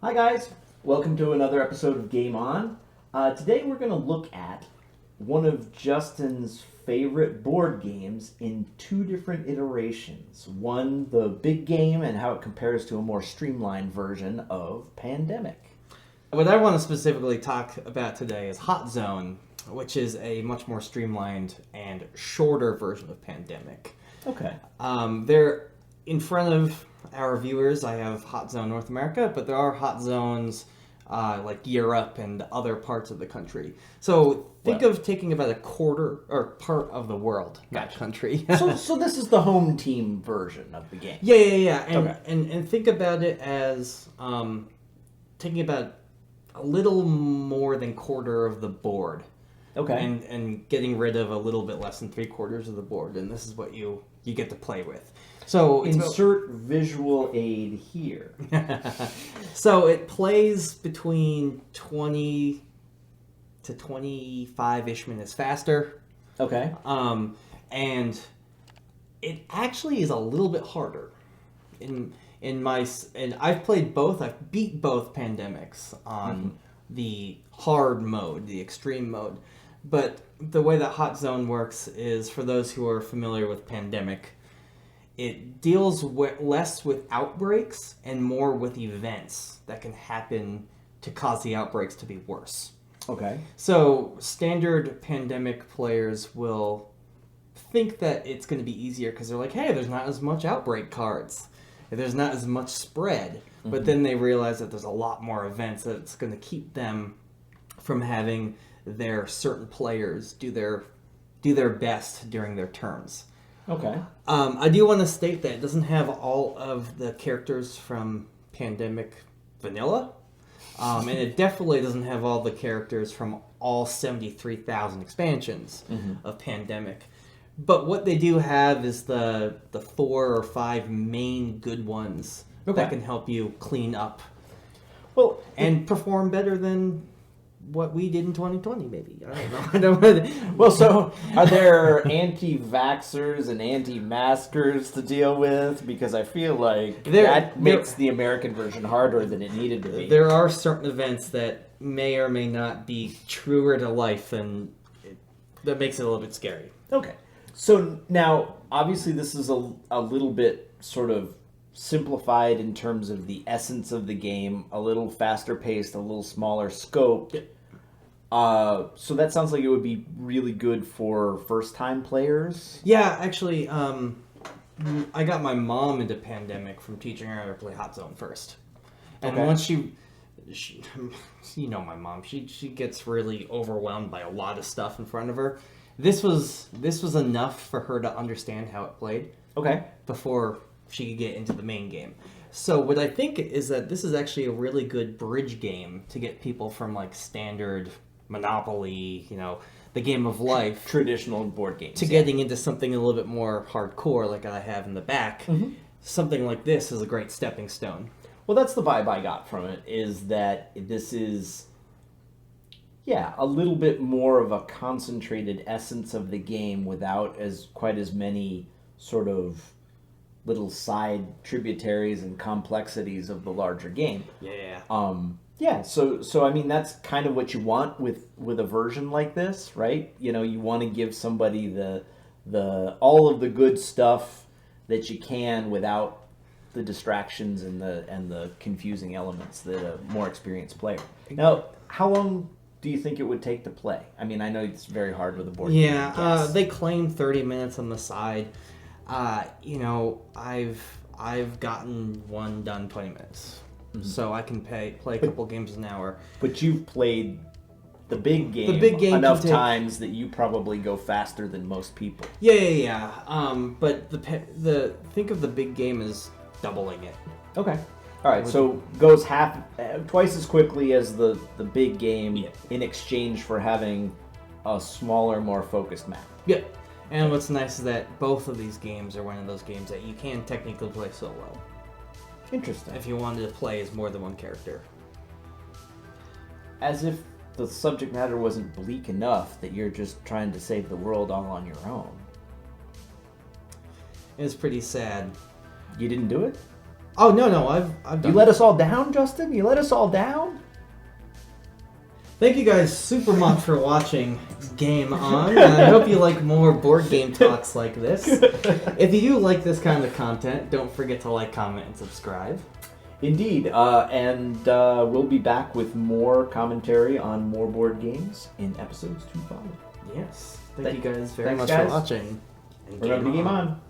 Hi guys, welcome to another episode of Game On. Today we're going to look at one of Justin's favorite board games in two different iterations. One, the big game, and how it compares to a more streamlined version of Pandemic. What I want to specifically talk about today is Hot Zone, which is a much more streamlined and shorter version of Pandemic. Okay. There, in front of our viewers, I have Hot Zone North America, but there are Hot Zones like Europe and other parts of the country. So think of taking about a quarter or part of the world, that country. so this is the home team version of the game. Yeah. And, Okay. and think about it as taking about a little more than quarter of the board. Okay. And getting rid of a little bit less than 3/4 of the board, and this is what you get to play with. So insert visual aid here. So it plays between 20 to 25-ish minutes faster. Okay. And it actually is a little bit harder. And I've played both. I've beat both Pandemics on the hard mode, the extreme mode. But the way that Hot Zone works is, for those who are familiar with Pandemic, it deals less with outbreaks and more with events that can happen to cause the outbreaks to be worse. Okay. So standard Pandemic players will think that it's going to be easier because they're like, hey, there's not as much outbreak cards. There's not as much spread. But then they realize that there's a lot more events that it's going to keep them from having their certain players do their best during their turns. Okay. I do want to state that it doesn't have all of the characters from Pandemic Vanilla. And it definitely doesn't have all the characters from all 73,000 expansions of Pandemic. But what they do have is the 4 or 5 main good ones that can help you clean up. Well, and perform better than what we did in 2020, maybe. I don't know. Well, so are there anti-vaxxers and anti-maskers to deal with? Because I feel like that makes the American version harder than it needed to be. There are certain events that may or may not be truer to life, and that makes it a little bit scary. Okay. So now, obviously, this is a little bit sort of simplified in terms of the essence of the game, a little faster paced, a little smaller scope. So that sounds like it would be really good for first time players. Yeah, actually, I got my mom into Pandemic from teaching her how to play Hot Zone first. And once she you know my mom, she gets really overwhelmed by a lot of stuff in front of her. This was enough for her to understand how it played. Okay. Before she could get into the main game. So what I think is that this is actually a really good bridge game to get people from like standard Monopoly, the game of life, traditional board games, to getting into something a little bit more hardcore like I have in the back. Something like this is a great stepping stone. Well, that's the vibe I got from it, is that this is a little bit more of a concentrated essence of the game without quite as many sort of little side tributaries and complexities of the larger game. So I mean, that's kind of what you want with a version like this, right? You want to give somebody the all of the good stuff that you can without the distractions and the confusing elements that a more experienced player. Now, how long do you think it would take to play? I mean, I know it's very hard with a board game. Yeah, they claim 30 minutes on the side. I've gotten one done 20 minutes. So I can play a couple games an hour. But you've played the big game enough times that you probably go faster than most people. Yeah. But think of the big game as doubling it. Okay. All right, so goes twice as quickly as the big game in exchange for having a smaller, more focused map. Yeah. And what's nice is that both of these games are one of those games that you can technically play solo. Interesting. If you wanted to play as more than one character. As if the subject matter wasn't bleak enough that you're just trying to save the world all on your own. It's pretty sad. You didn't do it? Oh no, I've done. You let us all down, Justin. You let us all down. Thank you guys super much for watching Game On, and I hope you like more board game talks like this. If you do like this kind of content, don't forget to like, comment, and subscribe. Indeed, and we'll be back with more commentary on more board games in episodes to follow. Yes. Thank you guys very much guys. for watching. And Remember to game on.